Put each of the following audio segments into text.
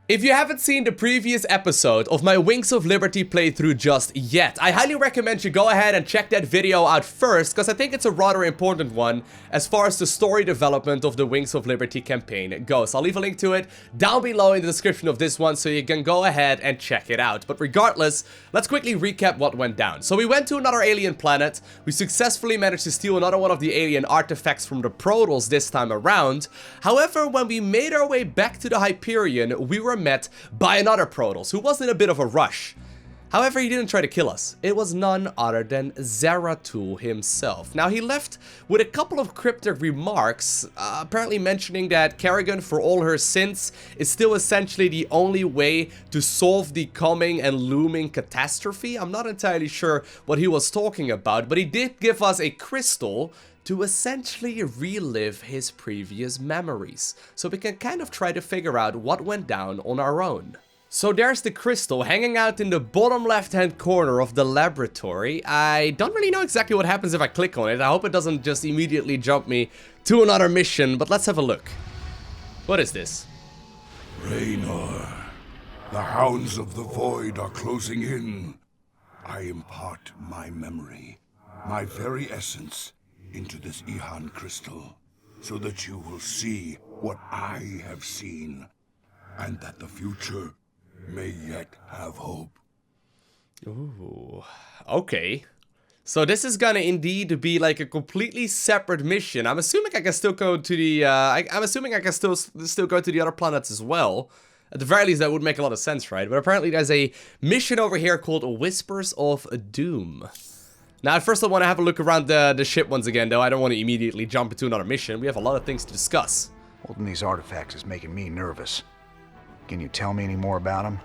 If you haven't seen the previous episode of my Wings of Liberty playthrough just yet, I highly recommend you go ahead and check that video out first, because I think it's a rather important one as far as the story development of the Wings of Liberty campaign goes. I'll leave a link to it down below in the description of this one so you can go ahead and check it out. But regardless, let's quickly recap what went down. So we went to another alien planet, we successfully managed to steal another one of the alien artifacts from the Protoss this time around. However, when we made our way back to the Hyperion, we were met by another Protoss who was in a bit of a rush. However, he didn't try to kill us. It was none other than Zeratul himself. Now, he left with a couple of cryptic remarks, apparently mentioning that Kerrigan, for all her sins, is still essentially the only way to solve the coming and looming catastrophe. I'm not entirely sure what he was talking about, but he did give us a crystal to essentially relive his previous memories, so we can kind of try to figure out what went down on our own. So there's the crystal hanging out in the bottom left-hand corner of the laboratory. I don't really know exactly what happens if I click on it. I hope it doesn't just immediately jump me to another mission, but let's have a look. What is this? Raynor, the hounds of the void are closing in. I impart my memory, my very essence, into this Ihan crystal, so that you will see what I have seen, and that the future may yet have hope. Ooh, okay. So this is gonna indeed be like a completely separate mission. I'm assuming I can still go to the, I'm assuming I can still go to the other planets as well. At the very least, that would make a lot of sense, right? But apparently there's a mission over here called Whispers of Doom. Now, at first I want to have a look around the ship once again, though. I don't want to immediately jump into another mission. We have a lot of things to discuss. Holding these artifacts is making me nervous. Can you tell me any more about them?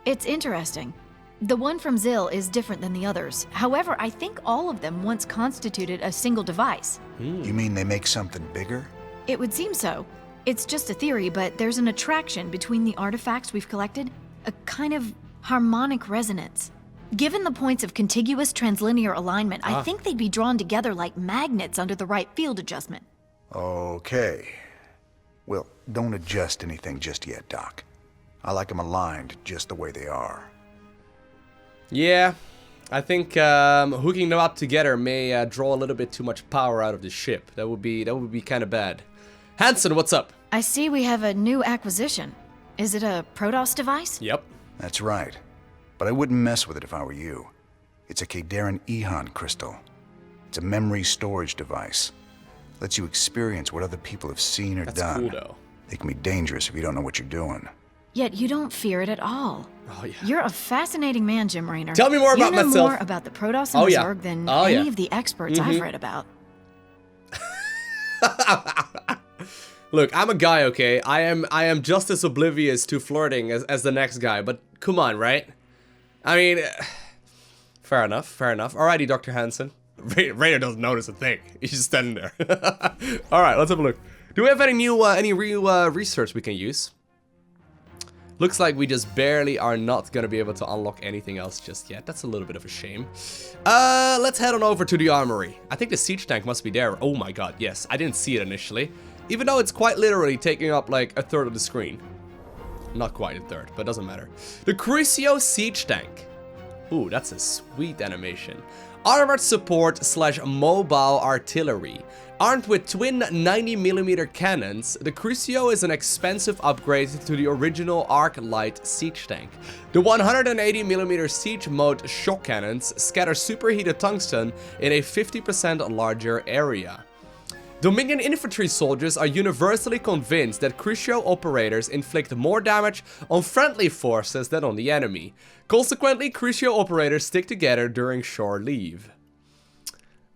It's interesting. The one from Zil is different than the others. However, I think all of them once constituted a single device. You mean they make something bigger? It would seem so. It's just a theory, but there's an attraction between the artifacts we've collected, a kind of harmonic resonance. Given the points of contiguous translinear alignment, I think they'd be drawn together like magnets under the right field adjustment. Okay. Well, don't adjust anything just yet, Doc. I like them aligned just the way they are. Yeah, I think hooking them up together may draw a little bit too much power out of the ship. That would be kind of bad. Hansen, what's up? I see we have a new acquisition. Is it a Protoss device? Yep. That's right. But I wouldn't mess with it if I were you. It's a Kadaran Ihan crystal. It's a memory storage device. Lets you experience what other people have seen or done. That's cool, though. It can be dangerous if you don't know what you're doing. Yet you don't fear it at all. Oh, yeah. You're a fascinating man, Jim Raynor. Tell me more about myself. You know myself. more about the Protoss and the Zerg than any of the experts I've read about. Look, I'm a guy, okay? I am just as oblivious to flirting as the next guy, but come on, right? I mean, fair enough, fair enough. Alrighty, Dr. Hansen. Raynor doesn't notice a thing. He's just standing there. Alright, let's have a look. Do we have any new research we can use? Looks like we just barely are not gonna be able to unlock anything else just yet. That's a little bit of a shame. Let's head on over to the Armory. I think the siege tank must be there. Oh my god, yes. I didn't see it initially. Even though it's quite literally taking up like a third of the screen. Not quite a third, but it doesn't matter. The Crucio siege tank. Ooh, that's a sweet animation. Armored support / mobile artillery. Armed with twin 90mm cannons, the Crucio is an expensive upgrade to the original Arc Light siege tank. The 180mm siege mode shock cannons scatter superheated tungsten in a 50% larger area. Dominion infantry soldiers are universally convinced that Crucio operators inflict more damage on friendly forces than on the enemy. Consequently, Crucio operators stick together during shore leave.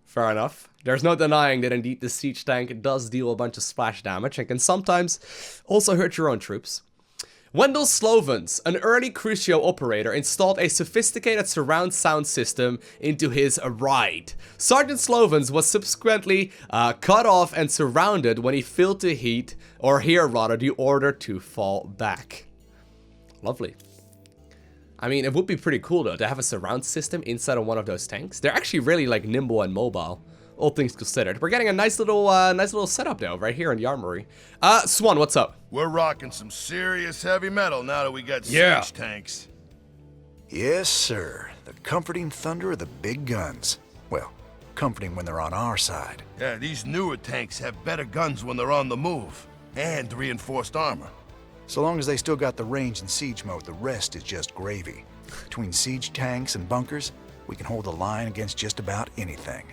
Fair enough. There's no denying that indeed the siege tank does deal a bunch of splash damage and can sometimes also hurt your own troops. Wendell Slovens, an early Crucio operator, installed a sophisticated surround sound system into his ride. Sergeant Slovens was subsequently cut off and surrounded when he failed to hear the order to fall back. Lovely. I mean, it would be pretty cool though to have a surround system inside of one of those tanks. They're actually really like nimble and mobile. all things considered. We're getting a nice little setup now, right here in the armory. Swan, what's up? We're rocking some serious heavy metal now that we got Yeah. siege tanks. Yes, sir. The comforting thunder of the big guns. Well, comforting when they're on our side. Yeah, these newer tanks have better guns when they're on the move. And reinforced armor. So long as they still got the range in siege mode, the rest is just gravy. Between siege tanks and bunkers, we can hold the line against just about anything.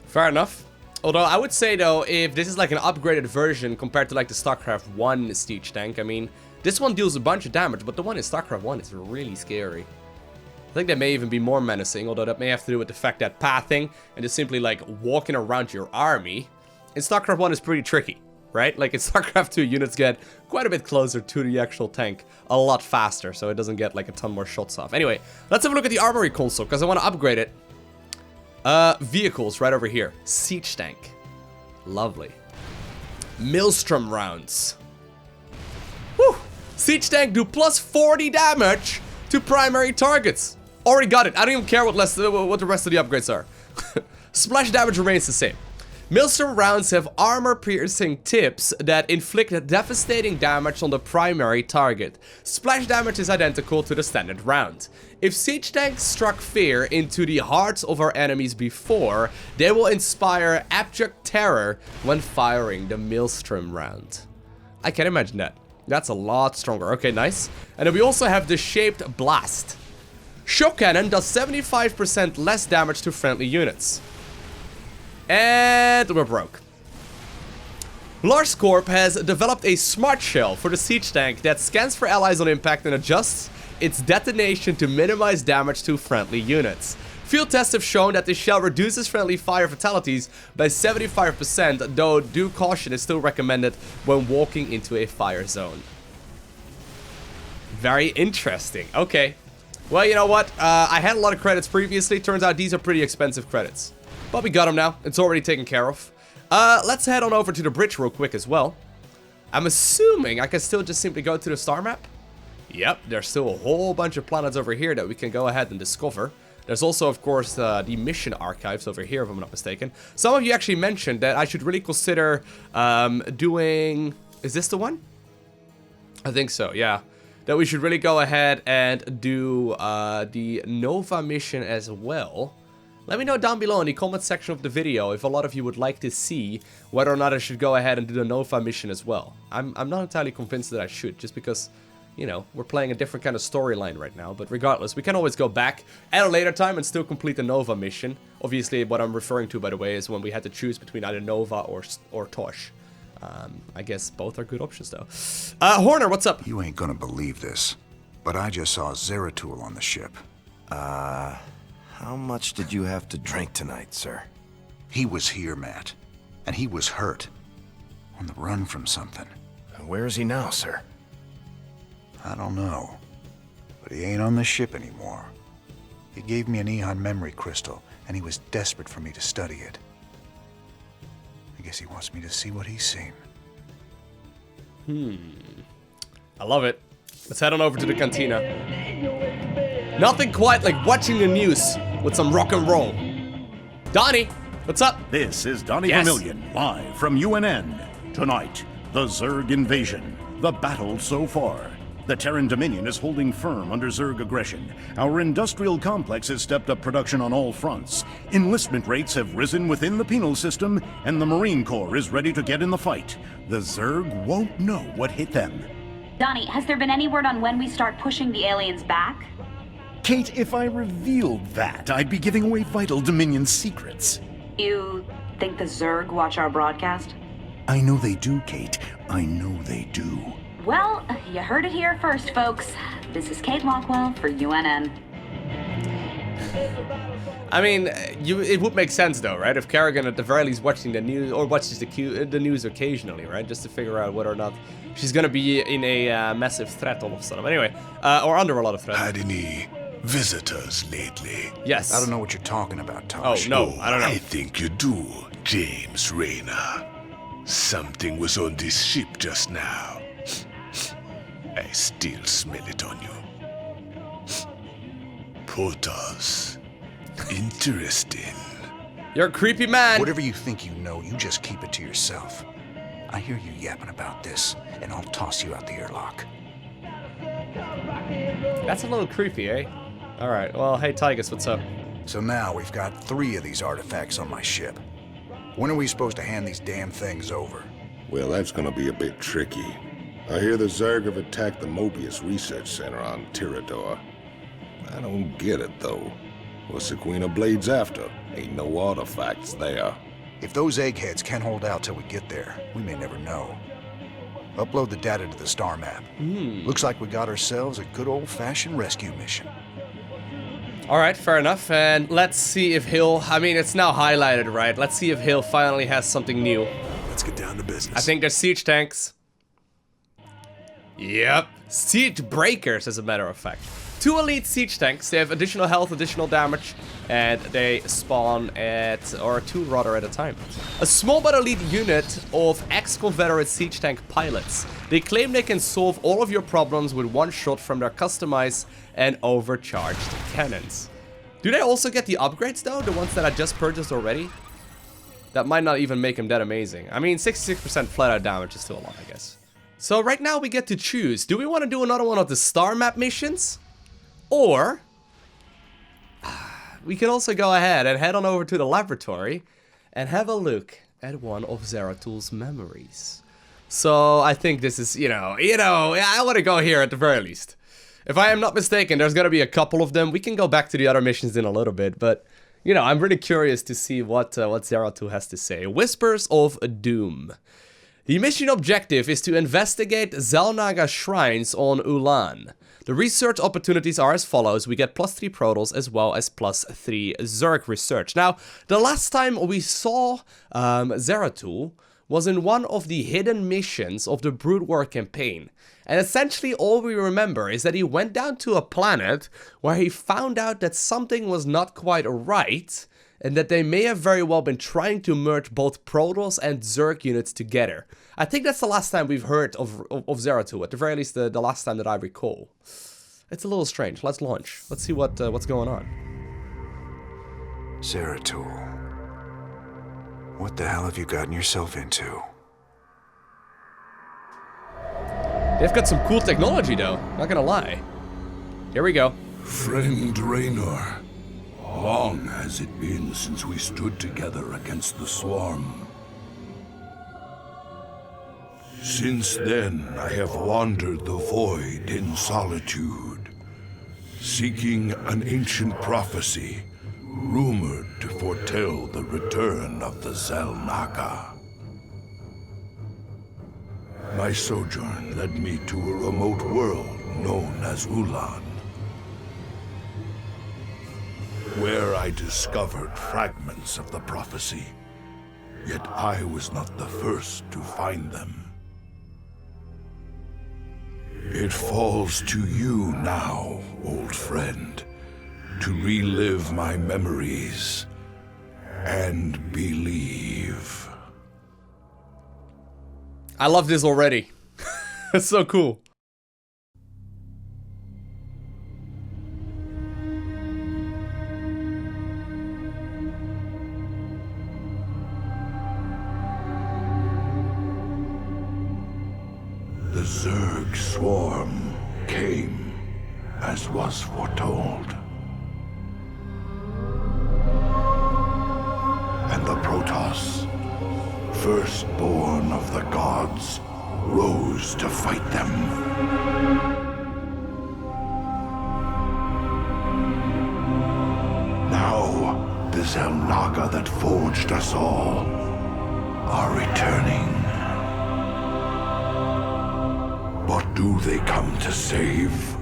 Fair enough. Although I would say though, if this is like an upgraded version compared to like the StarCraft 1 siege tank, I mean, this one deals a bunch of damage, but the one in StarCraft 1 is really scary. I think that may even be more menacing, although that may have to do with the fact that pathing and just simply like walking around your army in StarCraft 1 is pretty tricky, right? Like in StarCraft 2, units get quite a bit closer to the actual tank a lot faster, so it doesn't get like a ton more shots off. Anyway, let's have a look at the armory console, because I want to upgrade it. Vehicles right over here. Siege tank. Lovely. Maelstrom rounds. Whew! Siege tank do plus 40 damage to primary targets. Already got it. I don't even care what the rest of the upgrades are. Splash damage remains the same. Maelstrom rounds have armor-piercing tips that inflict devastating damage on the primary target. Splash damage is identical to the standard round. If siege tanks struck fear into the hearts of our enemies before, they will inspire abject terror when firing the Maelstrom round. I can imagine that. That's a lot stronger. Okay, nice. And then we also have the Shaped Blast. Shock Cannon does 75% less damage to friendly units. And we're broke. Lars Corp has developed a smart shell for the siege tank that scans for allies on impact and adjusts its detonation to minimize damage to friendly units. Field tests have shown that this shell reduces friendly fire fatalities by 75%, though due caution is still recommended when walking into a fire zone. Very interesting. Okay. Well, you know what? I had a lot of credits previously. Turns out these are pretty expensive credits. But we got them now. It's already taken care of. Let's head on over to the bridge real quick as well. I'm assuming I can still just simply go to the star map. Yep, there's still a whole bunch of planets over here that we can go ahead and discover. There's also, of course, the mission archives over here, if I'm not mistaken. Some of you actually mentioned that I should really consider doing... Is this the one? I think so, yeah. That we should really go ahead and do the Nova mission as well. Let me know down below in the comment section of the video if a lot of you would like to see whether or not I should go ahead and do the Nova mission as well. I'm not entirely convinced that I should, just because, you know, we're playing a different kind of storyline right now. But regardless, we can always go back at a later time and still complete the Nova mission. Obviously, what I'm referring to, by the way, is when we had to choose between either Nova or Tosh. I guess both are good options, though. Horner, what's up? You ain't gonna believe this, but I just saw Zeratul on the ship. How much did you have to drink tonight, sir? He was here, Matt, and he was hurt. On the run from something. Where is he now, sir? I don't know, but he ain't on the ship anymore. He gave me an Ehon memory crystal, and he was desperate for me to study it. I guess he wants me to see what he's seen. I love it. Let's head on over to the cantina. Nothing quite like watching the news with some rock and roll. Donnie, what's up? This is Donnie Yes. Vermillion, live from UNN. Tonight, the Zerg invasion. The battle so far. The Terran Dominion is holding firm under Zerg aggression. Our industrial complex has stepped up production on all fronts. Enlistment rates have risen within the penal system, and the Marine Corps is ready to get in the fight. The Zerg won't know what hit them. Donnie, has there been any word on when we start pushing the aliens back? Kate, if I revealed that, I'd be giving away vital Dominion secrets. You think the Zerg watch our broadcast? I know they do, Kate. I know they do. Well, you heard it here first, folks. This is Kate Lockwell for UNN. I mean, it would make sense though, right? If Kerrigan at the very least watching the news, or watches the news occasionally, right? Just to figure out whether or not she's gonna be in a massive threat all of a sudden. But anyway, or under a lot of threat. Had any visitors lately? Yes. I don't know what you're talking about, Tosh. Oh, no, I don't know. I think you do, James Rayner. Something was on this ship just now. I still smell it on you. Portals. Interesting. You're a creepy man. Whatever you think you know, you just keep it to yourself. I hear you yapping about this, and I'll toss you out the airlock. That's a little creepy, eh? Alright, well, hey Tygus, what's up? So now we've got 3 of these artifacts on my ship. When are we supposed to hand these damn things over? Well, that's gonna be a bit tricky. I hear the Zerg have attacked the Mobius Research Center on Tirador. I don't get it, though. What's the Queen of Blades after? Ain't no artifacts there. If those eggheads can't hold out till we get there, we may never know. Upload the data to the star map. Looks like we got ourselves a good old-fashioned rescue mission. Alright, fair enough. And let's see if Hill... I mean, it's now highlighted, right? Let's see if Hill finally has something new. Let's get down to business. I think there's siege tanks. Yep. Siege breakers, as a matter of fact. 2 elite siege tanks. They have additional health, additional damage, and they spawn at, or 2 rather at a time. A small but elite unit of ex-Confederate siege tank pilots. They claim they can solve all of your problems with 1 shot from their customized and overcharged cannons. Do they also get the upgrades though? The ones that I just purchased already? That might not even make them that amazing. I mean, 66% flat out damage is still a lot, I guess. So right now we get to choose. Do we want to do another one of the star map missions? Or we can also go ahead and head on over to the laboratory and have a look at one of Zeratul's memories. So I think this is, I want to go here at the very least. If I am not mistaken, there's going to be a couple of them. We can go back to the other missions in a little bit, but I'm really curious to see what Zeratul has to say. Whispers of Doom. The mission objective is to investigate Xel'Naga shrines on Ulan. The research opportunities are as follows. We get +3 Protoss as well as +3 Zerg research. Now, the last time we saw Zeratul was in one of the hidden missions of the Brood War campaign. And essentially all we remember is that he went down to a planet where he found out that something was not quite right, and that they may have very well been trying to merge both Protoss and Zerg units together. I think that's the last time we've heard of Zeratul, at the very least the last time that I recall. It's a little strange. Let's launch. Let's see what's going on. Zeratul. What the hell have you gotten yourself into? They've got some cool technology though, not gonna lie. Here we go. Friend Raynor, long has it been since we stood together against the Swarm. Since then, I have wandered the void in solitude, seeking an ancient prophecy, rumored to foretell the return of the Xel'Naga. My sojourn led me to a remote world known as Ulan, where I discovered fragments of the prophecy, yet I was not the first to find them. It falls to you now, old friend, to relive my memories and believe. I love this already. It's so cool. The Zerg swarm came as was foretold. And the Protoss, firstborn of the gods, rose to fight them. Now, the Xel'Naga that forged us all are returning. But do they come to save?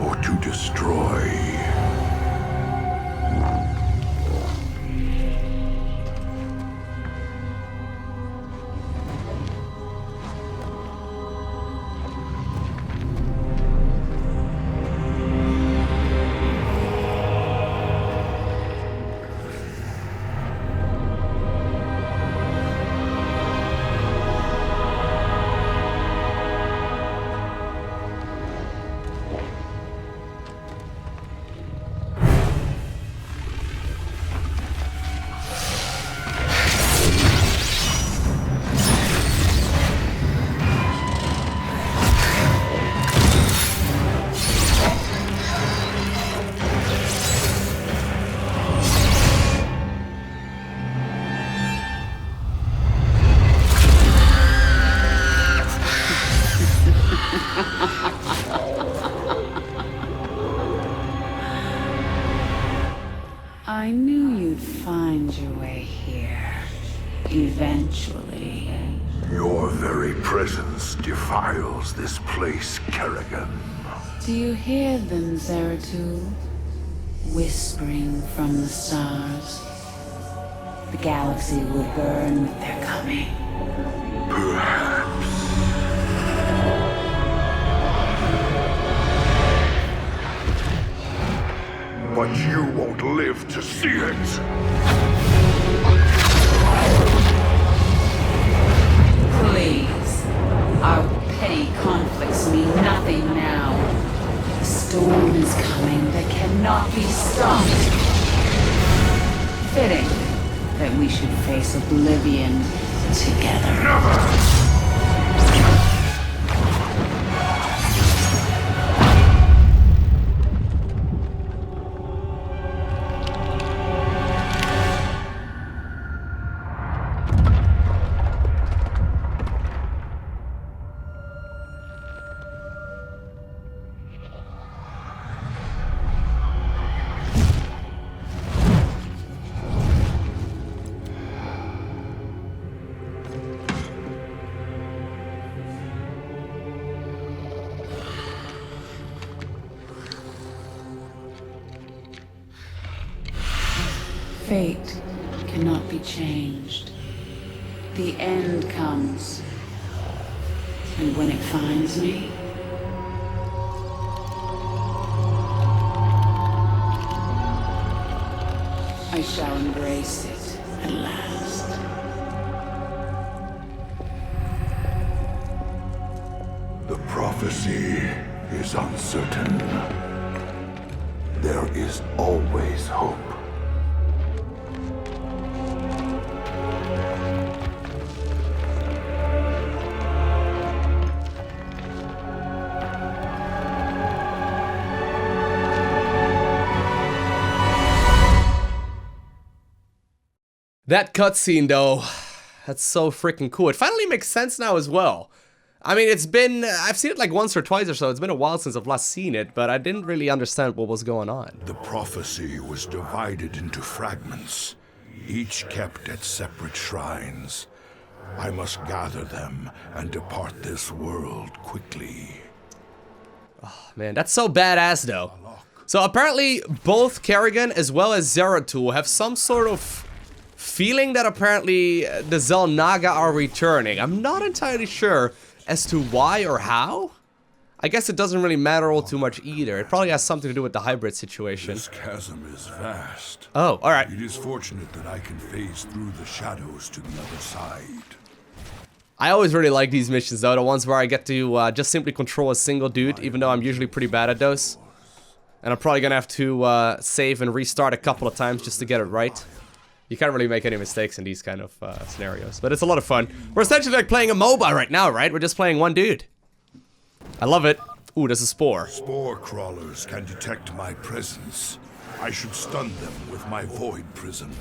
Or to destroy? presence defiles this place, Kerrigan. Do you hear them, Zeratul? Whispering from the stars. The galaxy will burn with their coming. Perhaps. But you won't live to see it. Please. Our petty conflicts mean nothing now. The storm is coming that cannot be stopped. Fitting that we should face oblivion together. Never! Fate cannot be changed. The end comes. And when it finds me, I shall embrace it at last. The prophecy is uncertain. There is always hope. That cutscene, though, that's so freaking cool. It finally makes sense now as well. I mean, I've seen it like once or twice or so. It's been a while since I've last seen it, but I didn't really understand what was going on. The prophecy was divided into fragments, each kept at separate shrines. I must gather them and depart this world quickly. Oh, man, that's so badass, though. So apparently, both Kerrigan as well as Zeratul have some sort of feeling that apparently the Xel'Naga are returning. I'm not entirely sure as to why or how. I guess it doesn't really matter all too much either. It probably has something to do with the hybrid situation. This chasm is vast. Oh, alright. It is fortunate that I can phase through the shadows to the other side. I always really like these missions, though. The ones where I get to just simply control a single dude, even though I'm usually pretty bad at those. And I'm probably gonna have to save and restart a couple of times just to get it right. You can't really make any mistakes in these kind of scenarios, but it's a lot of fun. We're essentially like playing a MOBA right now, right? We're just playing one dude. I love it. Ooh, there's a spore. Spore crawlers can detect my presence. I should stun them with my void prison.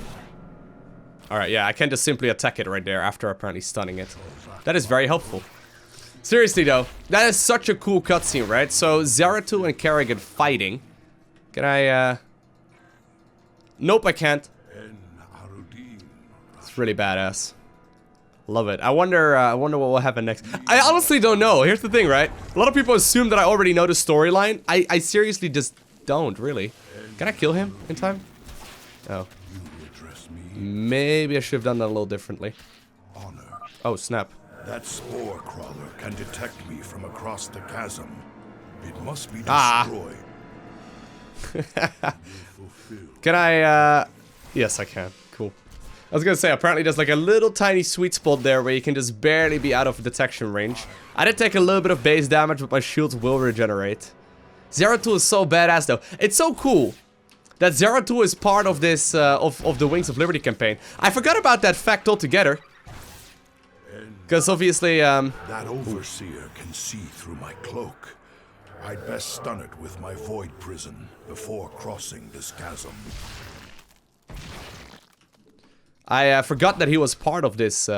Alright, yeah, I can just simply attack it right there after apparently stunning it. That is very helpful. Seriously though, that is such a cool cutscene, right? So, Zeratul and Kerrigan fighting. Can I, Nope, I can't. It's really badass. Love it. I wonder what will happen next. I honestly don't know. Here's the thing, right? A lot of people assume that I already know the storyline. I seriously just don't, really. Can I kill him in time? Oh. Maybe I should have done that a little differently. Oh, snap. That spore crawler can detect me from across the chasm. It must be destroyed. Can I, Yes, I can. Cool. I was gonna say, apparently there's like a little tiny sweet spot there where you can just barely be out of detection range. I did take a little bit of base damage, but my shields will regenerate. Zeratul is so badass, though. It's so cool that Zeratul is part of this, of the Wings of Liberty campaign. I forgot about that fact altogether. Because obviously, That overseer can see through my cloak. I'd best stun it with my void prison before crossing this chasm. I forgot that he was part of this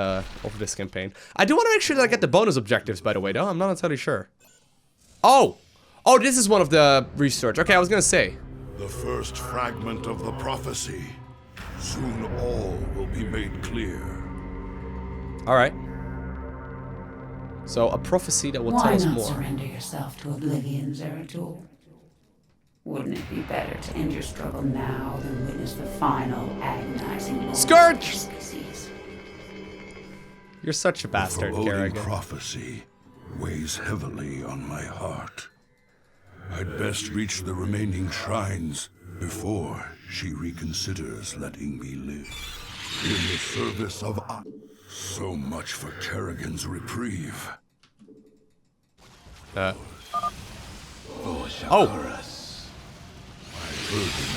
campaign. I do want to make sure that I get the bonus objectives, by the way, though. I'm not entirely sure. Oh! Oh, this is one of the research. Okay, I was gonna say. The first fragment of the prophecy. Soon all will be made clear. Alright. So, a prophecy that will Why tell us not more. surrender yourself to oblivion, Zeratul? Wouldn't it be better to end your struggle now than witness the final agonizing moment of your Scourge! species? You're such a bastard, The foreboding Kerrigan. prophecy weighs heavily on my heart. I'd best reach the remaining shrines before she reconsiders letting me live. In the service of so much for Kerrigan's reprieve. Oh.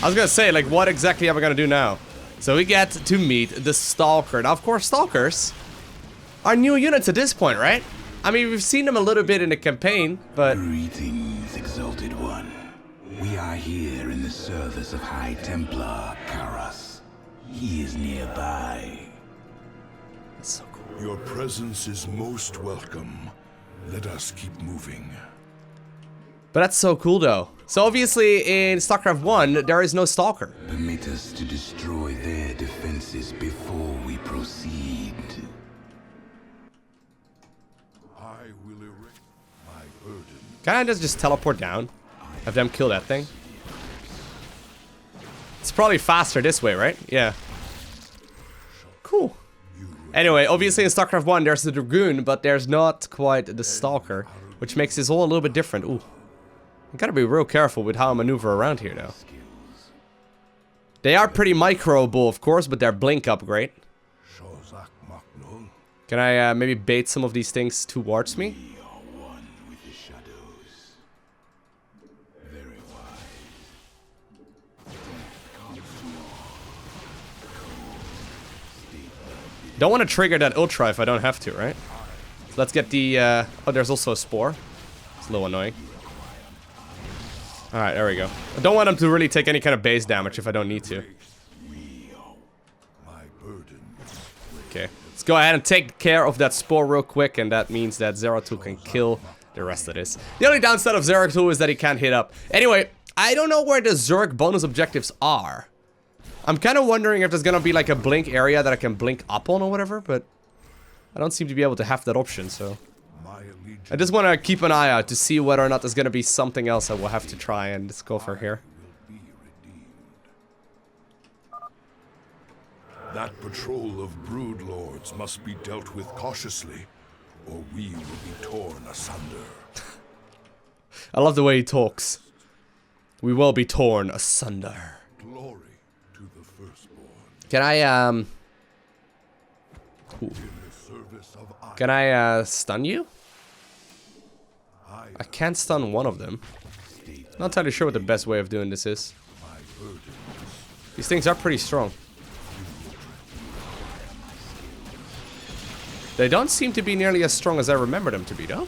I was gonna say, like, what exactly am I gonna do now? So we get to meet the Stalker. Now, of course, Stalkers are new units at this point, right? I mean, we've seen them a little bit in the campaign, but... Greetings, Exalted One. We are here in the service of High Templar Karas. He is nearby. That's so cool. Your presence is most welcome. Let us keep moving. But that's so cool, though. So obviously, in StarCraft 1, there is no Stalker. Permit us to destroy their defenses before we proceed. I will erect my burden. Can I just teleport down? Have them kill that thing? It's probably faster this way, right? Yeah. Cool. Anyway, obviously in StarCraft 1 there's the Dragoon, but there's not quite the Stalker, which makes this all a little bit different. Ooh. I gotta be real careful with how I maneuver around here, though. They are pretty microable, of course, but their blink upgrade. Can I maybe bait some of these things towards me? Don't want to trigger that Ultra if I don't have to, right? So let's get the... oh, there's also a Spore. It's a little annoying. Alright, there we go. I don't want him to really take any kind of base damage if I don't need to. Okay, let's go ahead and take care of that Spore real quick, and that means that Zeratul can kill the rest of this. The only downside of Zeratul is that he can't hit up. Anyway, I don't know where the Zerg bonus objectives are. I'm kind of wondering if there's gonna be like a blink area that I can blink up on or whatever, but I don't seem to be able to have that option, so... I just want to keep an eye out to see whether or not there's gonna be something else I will have to try and just go for here. That patrol of brood lords must be dealt with cautiously, or we will be torn asunder. I love the way he talks. We will be torn asunder. Glory to the firstborn. Can I, Ooh. Can I, stun you? I can't stun one of them. Not entirely sure what the best way of doing this is. These things are pretty strong. They don't seem to be nearly as strong as I remember them to be, though.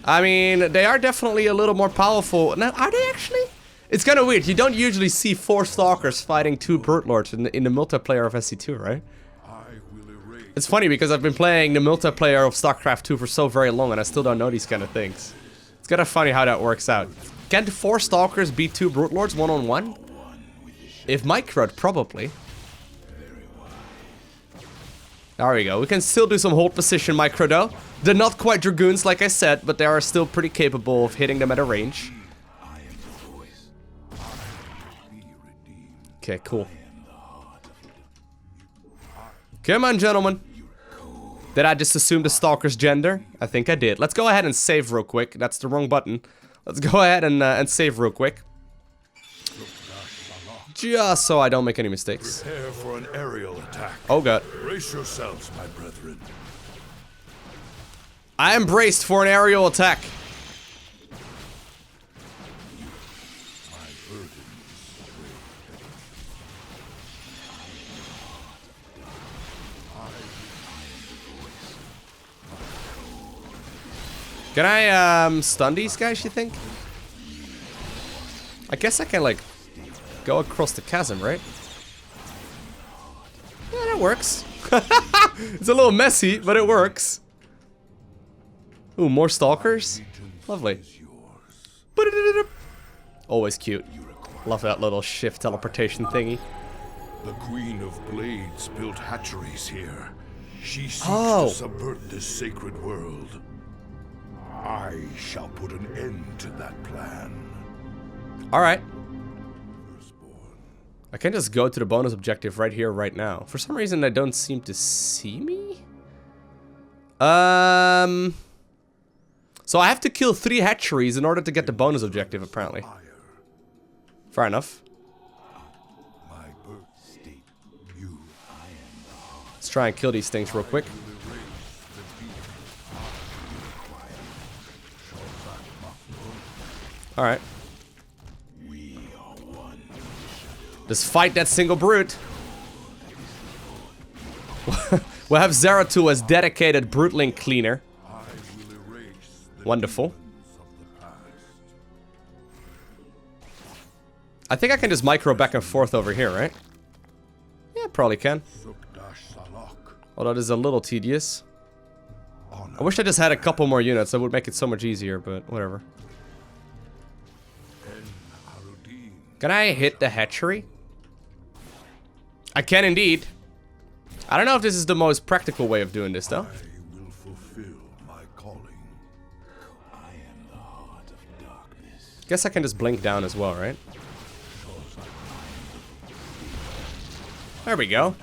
I mean, they are definitely a little more powerful. Now, are they actually? It's kind of weird. You don't usually see 4 Stalkers fighting 2 Broodlords in the multiplayer of SC2, right? It's funny because I've been playing the multiplayer of StarCraft 2 for so very long and I still don't know these kind of things. It's kind of funny how that works out. Can 4 Stalkers beat 2 Broodlords one-on-one? If microed, probably. There we go. We can still do some hold position micro though. They're not quite Dragoons like I said, but they are still pretty capable of hitting them at a range. Okay, cool. Come on, gentlemen. Did I just assume the Stalker's gender? I think I did. Let's go ahead and save real quick. That's the wrong button. Let's go ahead and save real quick. Just so I don't make any mistakes. Prepare for an aerial attack. Oh god. Brace yourselves, my brethren. I am braced for an aerial attack. Can I stun these guys, you think? I guess I can like go across the chasm, right? Yeah, that works. It's a little messy, but it works. Ooh, more Stalkers? Lovely. Always cute. Love that little shift teleportation thingy. The Queen of Blades built hatcheries here. She seeks Oh. to subvert this sacred world. I shall put an end to that plan. Alright. I can just go to the bonus objective right here, right now. For some reason, they don't seem to see me. So I have to kill 3 hatcheries in order to get the bonus objective, apparently. Fair enough. Let's try and kill these things real quick. Alright. Let's fight that single brute. We'll have Zeratul as dedicated bruteling cleaner. Wonderful. I think I can just micro back and forth over here, right? Yeah, probably can. Although this is a little tedious. I wish I just had a couple more units. That would make it so much easier, but whatever. Can I hit the hatchery? I can indeed. I don't know if this is the most practical way of doing this, though. Guess I can just blink down as well, right? There we go.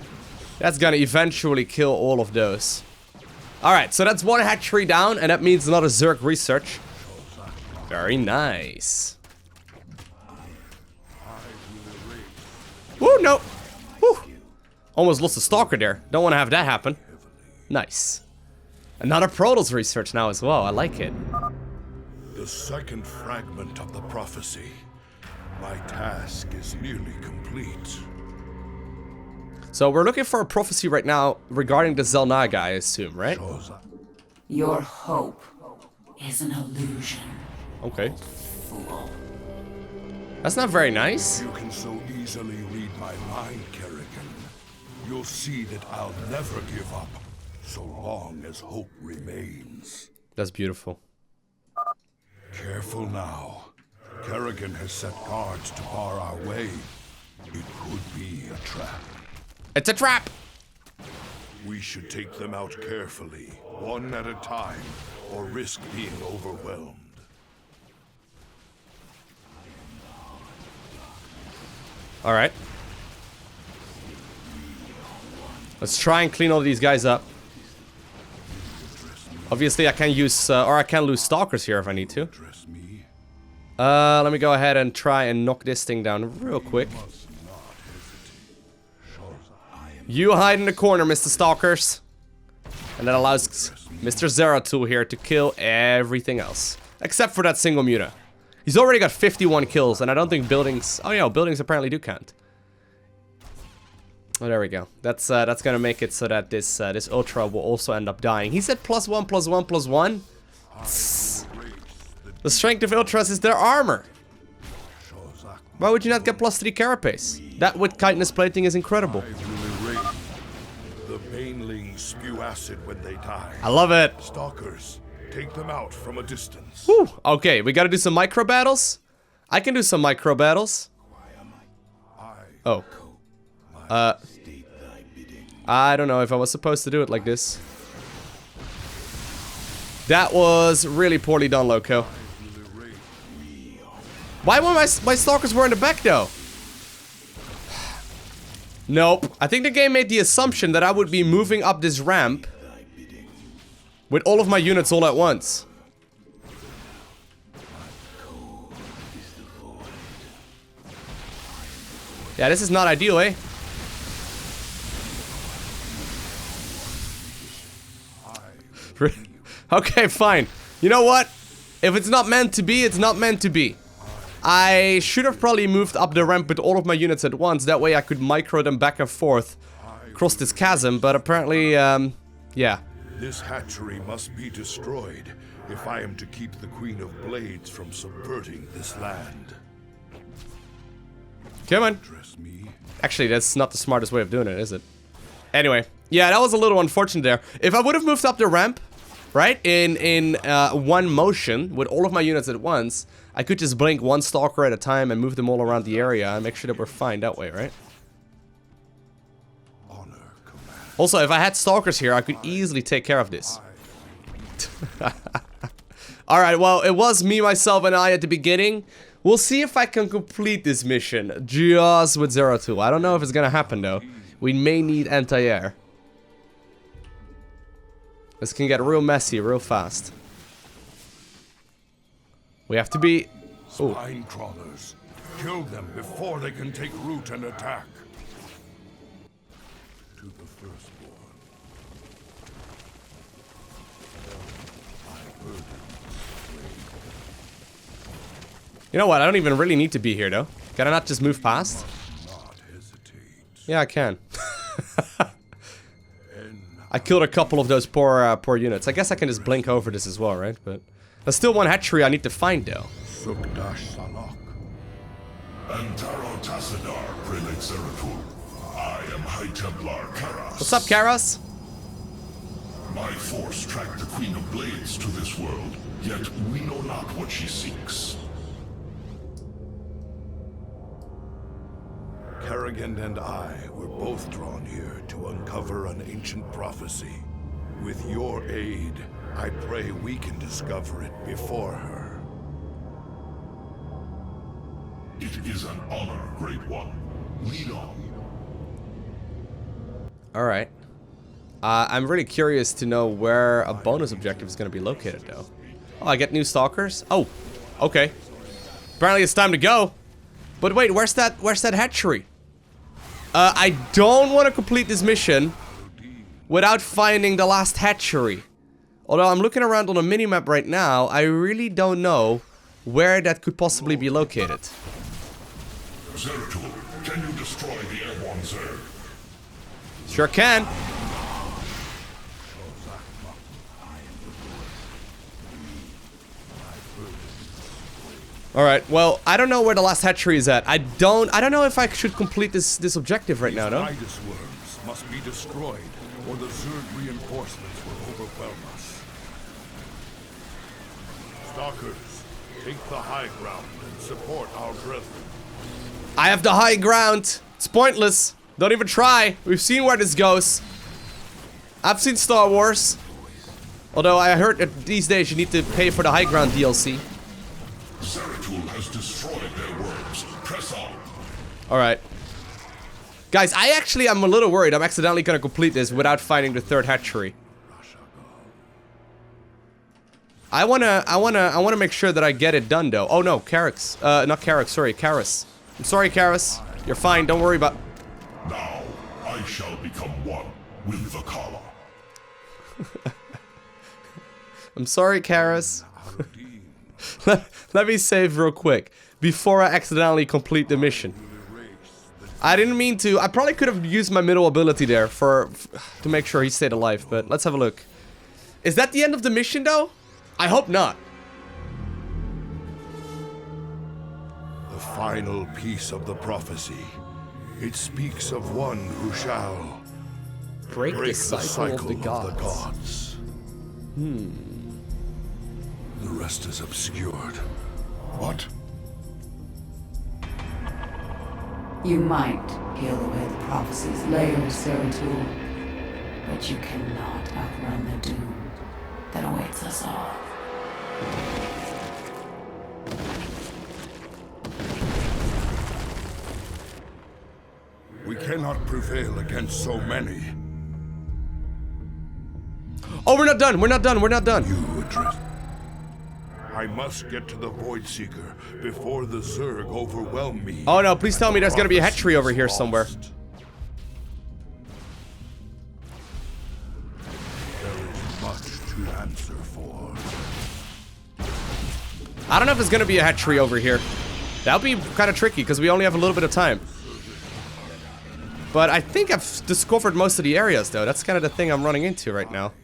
That's gonna eventually kill all of those. Alright, so that's 1 hatchery down, and that means another Zerg research. Very nice. Woo, no. Woo. Almost lost a stalker there. Don't want to have that happen. Nice. Another Protoss research now as well. I like it. The second fragment of the prophecy. My task is nearly complete. So we're looking for a prophecy right now regarding the Zelnaga, I assume, right? Your hope is an illusion. Okay. Fool. That's not very nice. You can so easily read my mind, Kerrigan. You'll see that I'll never give up, so long as hope remains. That's beautiful. Careful now. Kerrigan has set guards to bar our way. It could be a trap. It's a trap! We should take them out carefully, one at a time, or risk being overwhelmed. Alright. Let's try and clean all these guys up. Obviously I can use, or I can lose stalkers here if I need to. Let me go ahead and try and knock this thing down real quick. You hide in the corner, Mr. Stalkers. And that allows Mr. Zeratul here to kill everything else. Except for that single muta. He's already got 51 kills, and I don't think buildings... Oh, yeah, buildings apparently do count. Oh, there we go. That's gonna make it so that this this Ultra will also end up dying. He said +1/+1/+1. The strength of Ultras is their armor. Why would you not get +3 carapace? That with chitinous plating is incredible. The banelings spew acid when they die. I love it. Stalkers, take them out from a distance. Whew. Okay, we gotta do some micro battles. I can do some micro battles. Oh. I don't know if I was supposed to do it like this. That was really poorly done, Lowko. Why were my stalkers were in the back, though? Nope. I think the game made the assumption that I would be moving up this ramp with all of my units all at once. Yeah, this is not ideal, eh? Okay, fine. You know what? If it's not meant to be, it's not meant to be. I should have probably moved up the ramp with all of my units at once. That way I could micro them back and forth across this chasm. But apparently, yeah. This hatchery must be destroyed if I am to keep the Queen of Blades from subverting this land. Come on. Actually, that's not the smartest way of doing it, is it? Anyway, yeah, that was a little unfortunate there. If I would have moved up the ramp, right, in one motion with all of my units at once, I could just blink one stalker at a time and move them all around the area and make sure that we're fine that way, right? Also, if I had stalkers here, I could easily take care of this. Alright, well, it was me, myself, and I at the beginning. We'll see if I can complete this mission just with Zeratul. I don't know if it's gonna happen, though. We may need anti-air. This can get real messy real fast. We have to be... Ooh. Spine crawlers. Kill them before they can take root and attack. To the firstborn. You know what? I don't even really need to be here, though. Can I not just move past? Yeah, I can. I killed a couple of those poor units. I guess I can just blink over this as well, right? But there's still one hatchery I need to find, though. Antaro Tassadar, Prelate Zeratul. I am High Templar Karas. What's up, Karas? My force tracked the Queen of Blades to this world, yet we know not what she seeks. Kerrigan and I were both drawn here to uncover an ancient prophecy. With your aid, I pray we can discover it before her. It is an honor, Great One. Lead on. Alright. I'm really curious to know where a bonus objective is going to be located, though. Oh, I get new stalkers? Oh, okay. Apparently it's time to go. But wait, where's that hatchery? I don't want to complete this mission without finding the last hatchery. Although I'm looking around on a minimap right now, I really don't know where that could possibly be located. Zeratul, can you destroy the airborne Zerg? Sure can. Alright, well, I don't know where the last hatchery is at. I don't know if I should complete this objective right now, no? Nidus worms must be destroyed, or the Zerg reinforcements will overwhelm us. Stalkers, take the high ground and support our brethren. I have the high ground. It's pointless. Don't even try. We've seen where this goes. I've seen Star Wars. Although I heard that these days you need to pay for the high ground DLC. Zeratul has destroyed their worms. Press on. Alright. Guys, I'm a little worried. I'm accidentally gonna complete this without finding the third hatchery. I wanna make sure that I get it done, though. Oh no, Karas. Not Karas, sorry, Karas. I'm sorry, Karas. You're fine, don't worry about... Now, I shall become one with the Kala. I'm sorry, Karas. Let me save real quick before I accidentally complete the mission. I didn't mean to. I probably could have used my middle ability there to make sure he stayed alive, but let's have a look. Is that the end of the mission, though? I hope not. The final piece of the prophecy. It speaks of one who shall break the cycle of the gods. The rest is obscured. What? You might peel away the prophecy's layers, Zeratul, but you cannot outrun the doom that awaits us all. We cannot prevail against so many. Oh, we're not done. We're not done. We're not done. You address. I must get to the Void Seeker before the Zerg overwhelm me. Oh no, please tell me there's gonna be a hatchery over here somewhere. There is much to answer for. I don't know if there's gonna be a hatchery over here. That'll be kind of tricky because we only have a little bit of time. But I think I've discovered most of the areas, though. That's kind of the thing I'm running into right now.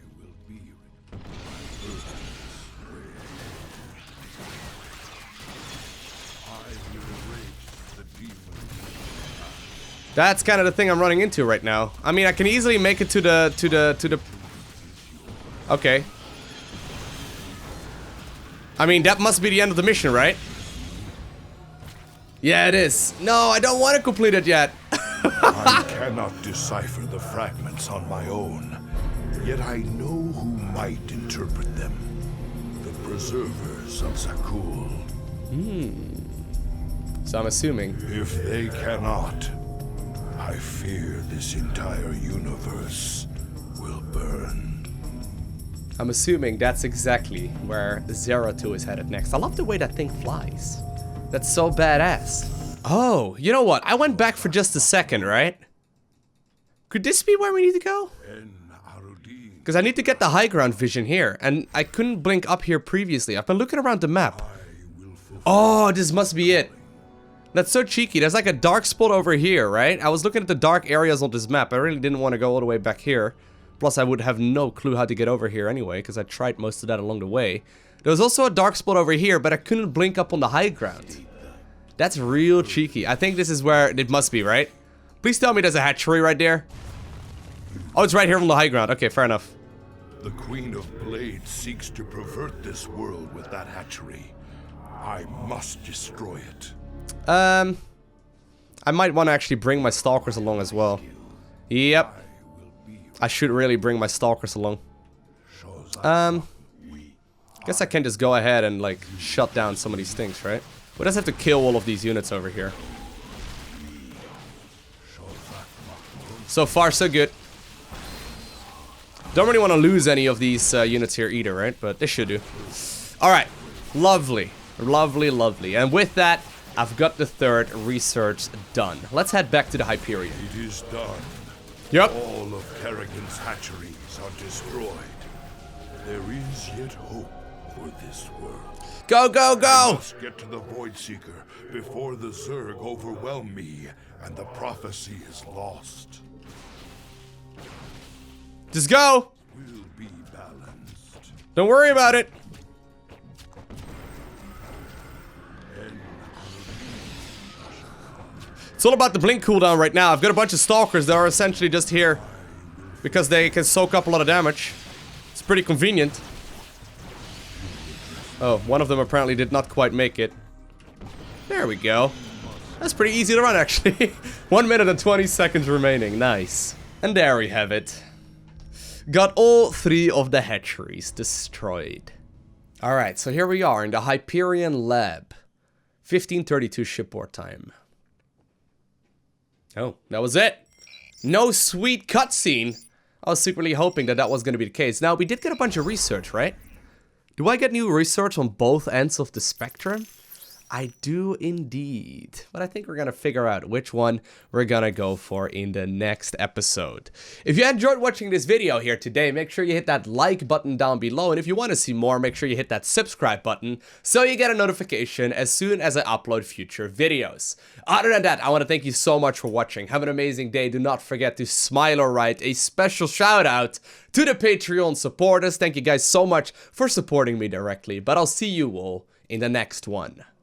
That's kind of the thing I'm running into right now. I mean, I can easily make it to the... Okay. I mean, that must be the end of the mission, right? Yeah, it is. No, I don't want to complete it yet. cannot decipher the fragments on my own, yet I know who might interpret them. The preservers of Zakul. So I'm assuming. If they cannot, I fear this entire universe will burn. I'm assuming that's exactly where Zeratul is headed next. I love the way that thing flies. That's so badass. Oh, you know what? I went back for just a second, right? Could this be where we need to go? Because I need to get the high ground vision here, and I couldn't blink up here previously. I've been looking around the map. Oh, this must be it. That's so cheeky. There's like a dark spot over here, right? I was looking at the dark areas on this map. I really didn't want to go all the way back here. Plus, I would have no clue how to get over here anyway, because I tried most of that along the way. There was also a dark spot over here, but I couldn't blink up on the high ground. That's real cheeky. I think this is where it must be, right? Please tell me there's a hatchery right there. Oh, it's right here on the high ground. Okay, fair enough. The Queen of Blades seeks to pervert this world with that hatchery. I must destroy it. I might want to actually bring my stalkers along as well. Yep. I should really bring my stalkers along. Guess I can just go ahead and like shut down some of these things, right? We just have to kill all of these units over here. So far, so good. Don't really want to lose any of these units here either, right? But they should do. Alright. Lovely. Lovely, lovely. And with that, I've got the third research done. Let's head back to the Hyperion. It is done. Yep. All of Kerrigan's hatcheries are destroyed. There is yet hope for this world. Go, go, go! I must get to the Void Seeker before the Zerg overwhelm me and the prophecy is lost. Just go! Will be balanced. Don't worry about it. It's all about the blink cooldown right now. I've got a bunch of stalkers that are essentially just here because they can soak up a lot of damage. It's pretty convenient. Oh, one of them apparently did not quite make it. There we go. That's pretty easy to run, actually. 1 minute and 20 seconds remaining. Nice. And there we have it. Got all 3 of the hatcheries destroyed. Alright, so here we are in the Hyperion Lab. 1532 shipboard time. Oh, that was it. No sweet cutscene. I was secretly hoping that that was going to be the case. Now, we did get a bunch of research, right? Do I get new research on both ends of the spectrum? I do indeed. But I think we're going to figure out which one we're going to go for in the next episode. If you enjoyed watching this video here today, make sure you hit that like button down below. And if you want to see more, make sure you hit that subscribe button so you get a notification as soon as I upload future videos. Other than that, I want to thank you so much for watching. Have an amazing day. Do not forget to smile or write. A special shout out to the Patreon supporters. Thank you guys so much for supporting me directly. But I'll see you all in the next one.